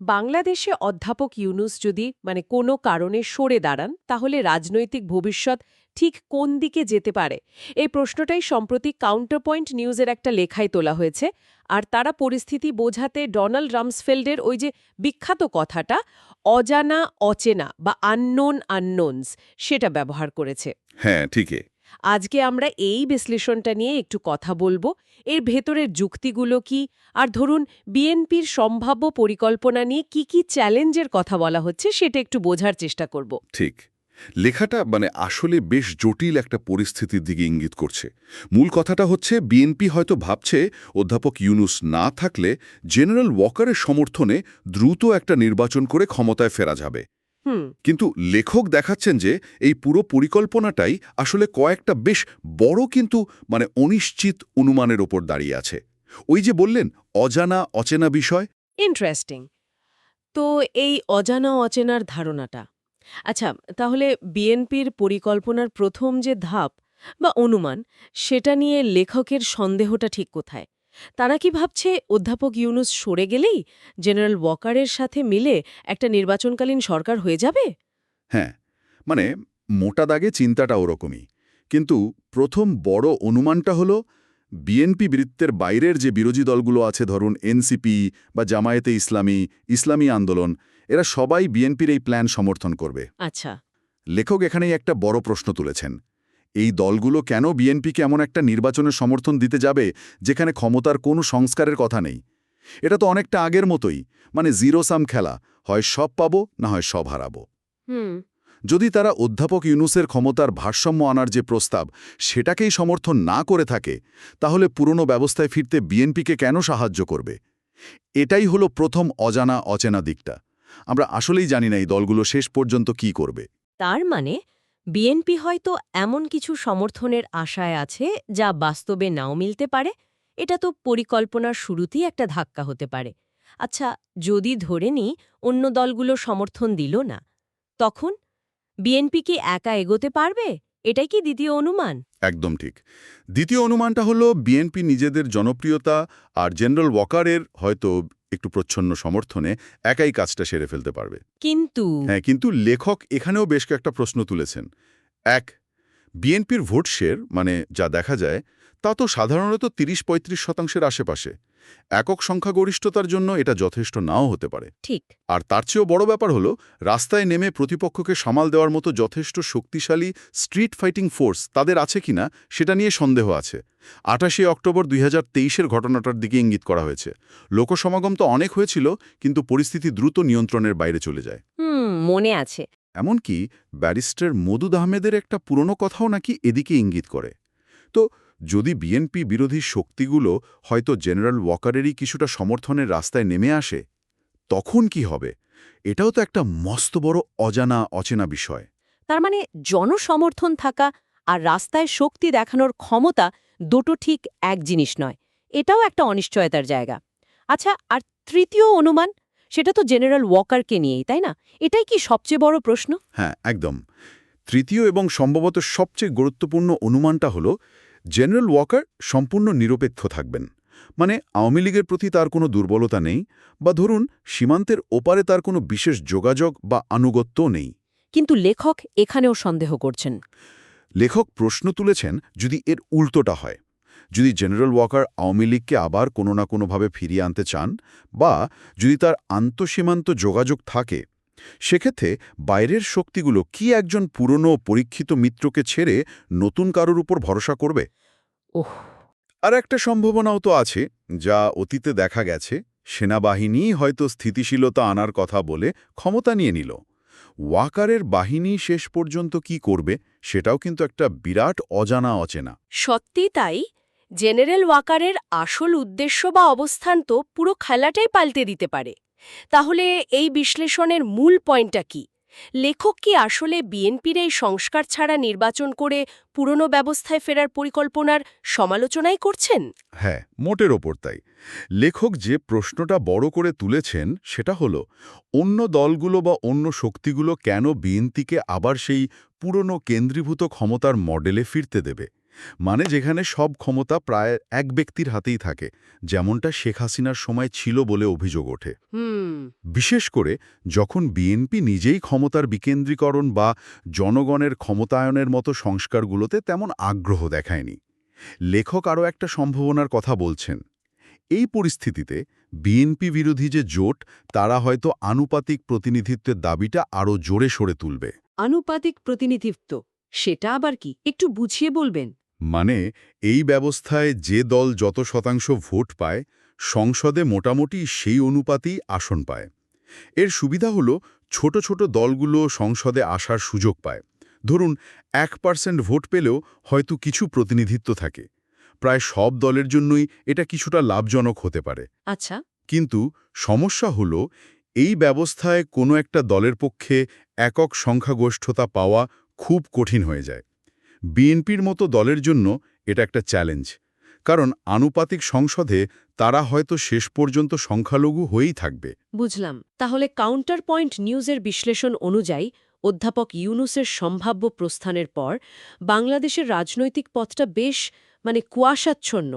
বাংলাদেশে অধ্যাপক ইউনূস যদি কোনো কারণে সরে দাঁড়ান তাহলে রাজনৈতিক ভবিষ্যৎ ঠিক কোন দিকে যেতে পারে এই প্রশ্নটাই সম্প্রতি কাউন্টারপয়েন্ট নিউজের একটা লেখায় তোলা হয়েছে। আর তারা পরিস্থিতি বোঝাতে ডোনাল্ড রামসফেল্ডের ওই যে বিখ্যাত কথাটা অজানা অচেনা বা আননোন আননোনস সেটা ব্যবহার করেছে। হ্যাঁ, ঠিকই। আজকে আমরা এই বিশ্লেষণটা নিয়ে একটু কথা বলবো, এর ভেতরের যুক্তিগুলো কি, আর ধরুন বিএনপির সম্ভাব্য পরিকল্পনা নিয়ে কি কি চ্যালেঞ্জের কথা বলা হচ্ছে সেটা একটু বোঝার চেষ্টা করব। ঠিক। লেখাটা আসলে বেশ জটিল একটা পরিস্থিতির দিকে ইঙ্গিত করছে। মূল কথাটা হচ্ছে বিএনপি হয়তো ভাবছে অধ্যাপক ইউনূস না থাকলে জেনারেল ওয়াকারের সমর্থনে দ্রুত একটা নির্বাচন করে ক্ষমতায় ফেরা যাবে। কিন্তু লেখক দেখাচ্ছেন যে এই পুরো পরিকল্পনাটাই আসলে কয়েকটা বেশ বড় কিন্তু অনিশ্চিত অনুমানের ওপর দাঁড়িয়ে আছে। ওই যে বললেন অজানা অচেনা বিষয়। ইন্টারেস্টিং। তো এই অজানা অচেনার ধারণাটা, আচ্ছা, তাহলে বিএনপির পরিকল্পনার প্রথম যে ধাপ বা অনুমান সেটা নিয়ে লেখকের সন্দেহটা ঠিক কোথায়? তারা কি ভাবছে অধ্যাপক ইউনূস সরে গেলেই জেনারেল ওয়াকারের সাথে মিলে একটা নির্বাচনকালীন সরকার হয়ে যাবে? হ্যাঁ, মানে মোটা দাগে চিন্তাটা ওরকমই। কিন্তু প্রথম বড় অনুমানটা হলো বিএনপি বৃত্তের বাইরের যে বিরোধী দলগুলো আছে, ধরুন এনসিপি বা জামায়াতে ইসলামী, ইসলামী আন্দোলন, এরা সবাই বিএনপির এই প্ল্যান সমর্থন করবে। আচ্ছা। লেখক এখানেই একটা বড় প্রশ্ন তুলেছেন। এই দলগুলো কেন বিএনপিকে এমন একটা নির্বাচনের সমর্থন দিতে যাবে যেখানে ক্ষমতার কোনো সংস্কারের কথা নেই? এটা তো অনেকটা আগের মতোই, জিরো সাম খেলা, হয় সব পাবো না হয় সব হারাবো। হুম। যদি তারা অধ্যাপক ইউনূসের ক্ষমতার ভারসাম্য আনার যে প্রস্তাব সেটাকেই সমর্থন না করে থাকে, তাহলে পুরনো ব্যবস্থায় ফিরতে বিএনপিকে কেন সাহায্য করবে? এটাই হলো প্রথম অজানা অচেনা দিকটা। আমরা আসলেই জানি না এই দলগুলো শেষ পর্যন্ত কি করবে। তার মানে বিএনপি হয়তো এমন কিছু সমর্থনের আশায় আছে যা বাস্তবে নাও মিলতে পারে। এটা তো পরিকল্পনার শুরুতেই একটা ধাক্কা হতে পারে। আচ্ছা, যদি ধরে নিই অন্য দলগুলো সমর্থন দিল না, তখন বিএনপি কি একা এগোতে পারবে? এটাই কি দ্বিতীয় অনুমান? একদম ঠিক। দ্বিতীয় অনুমানটা হলো বিএনপি নিজেদের জনপ্রিয়তা আর জেনারেল ওয়াকারের হয়তো একটু প্রচ্ছন্ন সমর্থনে একাই কাজটা সেরে ফেলতে পারবে। কিন্তু হ্যাঁ, কিন্তু লেখক এখানেও বেশ কয়েকটা প্রশ্ন তুলেছেন। এক, বিএনপির ভোট শেয়ার যা দেখা যায় তা তো সাধারণত ৩০-৩৫% আশেপাশে। একক সংখ্যাগরিষ্ঠতার জন্য এটা যথেষ্ট নাও হতে পারে। ঠিক। আর তার চেয়েও বড় ব্যাপার হলো রাস্তায় নেমে প্রতিপক্ষকে সামাল দেওয়ার মতো যথেষ্ট শক্তিশালী স্ট্রিট ফাইটিং ফোর্স তাদের আছে কিনা সেটা নিয়ে সন্দেহ আছে। ২৮ অক্টোবর ২০২৩-এর ঘটনাটার দিকে ইঙ্গিত করা হয়েছে। লোকসমাগম তো অনেক হয়েছিল, কিন্তু পরিস্থিতি দ্রুত নিয়ন্ত্রণের বাইরে চলে যায়। মনে আছে। এমনকি ব্যারিস্টার মওদুদ আহমেদের একটা পুরনো কথাও নাকি এদিকে ইঙ্গিত করে। তো যদি বিএনপি বিরোধী শক্তিগুলো হয়তো জেনারেল ওয়াকারেরই কিছুটা সমর্থনের রাস্তায় নেমে আসে, তখন কি হবে? এটাও তো একটা মস্ত বড় অজানা অচেনা বিষয়। তার মানে জনসমর্থন থাকা আর রাস্তায় শক্তি দেখানোর ক্ষমতা দুটো ঠিক এক জিনিস নয়। এটাও একটা অনিশ্চয়তার জায়গা। আচ্ছা, আর তৃতীয় অনুমান, সেটা তো জেনারেল ওয়াকারকে নিয়েই, তাই না? এটাই কি সবচেয়ে বড় প্রশ্ন? হ্যাঁ, একদম। তৃতীয় এবং সম্ভবত সবচেয়ে গুরুত্বপূর্ণ অনুমানটা হলো জেনারেল ওয়াকার সম্পূর্ণ নিরপেক্ষ থাকবেন। আওয়ামী লীগের প্রতি তার কোনো দুর্বলতা নেই, বা ধরুন সীমান্তের ওপারে তার কোনো বিশেষ যোগাযোগ বা আনুগত্যও নেই। কিন্তু লেখক এখানেও সন্দেহ করছেন। লেখক প্রশ্ন তুলেছেন, যদি এর উল্টোটা হয়, যদি জেনারেল ওয়াকার আওয়ামী লীগকে আবার কোনো না কোনোভাবে ফিরিয়ে আনতে চান, বা যদি তার আন্তঃসীমান্ত যোগাযোগ থাকে, সেক্ষেত্রে বাইরের শক্তিগুলো কি একজন পুরনো পরীক্ষিত মিত্রকে ছেড়ে নতুন কারোর উপর ভরসা করবে? ওহ। আর একটা সম্ভাবনাও তো আছে, যা অতীতে দেখা গেছে, সেনাবাহিনী হয়তো স্থিতিশীলতা আনার কথা বলে ক্ষমতা নিয়ে নিল। ওয়াকারের বাহিনী শেষ পর্যন্ত কি করবে সেটাও কিন্তু একটা বিরাট অজানা অচেনা। সত্যি তাই। জেনারেল ওয়াকারের আসল উদ্দেশ্য বা অবস্থান তো পুরো খেলাটাই পাল্টে দিতে পারে। তাহলে এই বিশ্লেষণের মূল পয়েন্টটা কি? লেখক কি আসলে বিএনপির এই সংস্কার ছাড়া নির্বাচন করে পুরনো ব্যবস্থায় ফেরার পরিকল্পনার সমালোচনাই করছেন? হ্যাঁ, মোটের ওপর তাই। লেখক যে প্রশ্নটা বড় করে তুলেছেন সেটা হলো, অন্য দলগুলো বা অন্য শক্তিগুলো কেন বিএনপিকে আবার সেই পুরনো কেন্দ্রীভূত ক্ষমতার মডেলে ফিরতে দেবে? মানে যেখানে সব ক্ষমতা প্রায় এক ব্যক্তির হাতেই থাকে, যেমনটা শেখ হাসিনার সময় ছিল বলে অভিযোগ ওঠে। বিশেষ করে যখন বিএনপি নিজেই ক্ষমতার বিকেন্দ্রীকরণ বা জনগণের ক্ষমতায়নের মতো সংস্কারগুলোতে তেমন আগ্রহ দেখায়নি। লেখক আরও একটা সম্ভাবনার কথা বলছেন। এই পরিস্থিতিতে বিএনপি বিরোধী যে জোট, তারা হয়তো আনুপাতিক প্রতিনিধিত্বের দাবিটা আরও জোরে সরে তুলবে। আনুপাতিক প্রতিনিধিত্ব, সেটা আবার কি? একটু বুঝিয়ে বলবেন। মানে এই ব্যবস্থায় যে দল যত শতাংশ ভোট পায়, সংসদে মোটামুটি সেই অনুপাতেই আসন পায়। এর সুবিধা হলো ছোট ছোট দলগুলো সংসদে আসার সুযোগ পায়। ধরুন 1% ভোট পেলেও হয়তো কিছু প্রতিনিধিত্ব থাকে। প্রায় সব দলের জন্যই এটা কিছুটা লাভজনক হতে পারে। আচ্ছা। কিন্তু সমস্যা হলো এই ব্যবস্থায় কোনো একটা দলের পক্ষে একক সংখ্যাগরিষ্ঠতা পাওয়া খুব কঠিন হয়ে যায়। বিএনপির মতো দলের জন্য এটা একটা চ্যালেঞ্জ, কারণ আনুপাতিক সংসদে তারা হয়তো শেষ পর্যন্ত সংখ্যালঘু হয়েই থাকবে। বুঝলাম। তাহলে কাউন্টার পয়েন্ট নিউজের বিশ্লেষণ অনুযায়ী অধ্যাপক ইউনুসের সম্ভাব্য প্রস্থানের পর বাংলাদেশের রাজনৈতিক পথটা বেশ কুয়াশাচ্ছন্ন।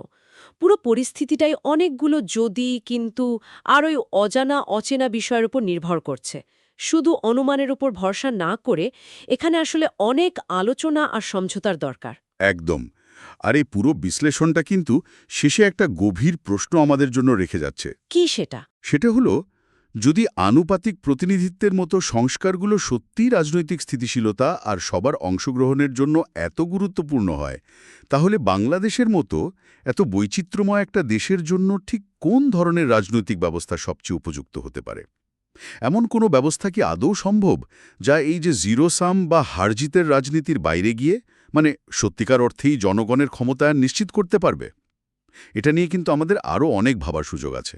পুরো পরিস্থিতিটাই অনেকগুলো যদি কিন্তু আর ওই অজানা অচেনা বিষয়ের উপর নির্ভর করছে। শুধু অনুমানের উপর ভরসা না করে এখানে আসলে অনেক আলোচনা আর সমঝোতার দরকার। একদম। আর এই পুরো বিশ্লেষণটা কিন্তু শেষে একটা গভীর প্রশ্ন আমাদের জন্য রেখে যাচ্ছে। কি সেটা? সেটা হলো, যদি আনুপাতিক প্রতিনিধিত্বের মতো সংস্কারগুলো সত্যিই রাজনৈতিক স্থিতিশীলতা আর সবার অংশগ্রহণের জন্য এত গুরুত্বপূর্ণ হয়, তাহলে বাংলাদেশের মতো এত বৈচিত্র্যময় একটা দেশের জন্য ঠিক কোন ধরনের রাজনৈতিক ব্যবস্থা সবচেয়ে উপযুক্ত হতে পারে? এমন কোনো ব্যবস্থা কি আদৌ সম্ভব, যা এই যে জিরো সাম বা হারজিতের রাজনীতির বাইরে গিয়ে সত্যিকার অর্থেই জনগণের ক্ষমতায়ন নিশ্চিত করতে পারবে? এটা নিয়ে কিন্তু আমাদের আরও অনেক ভাবার সুযোগ আছে।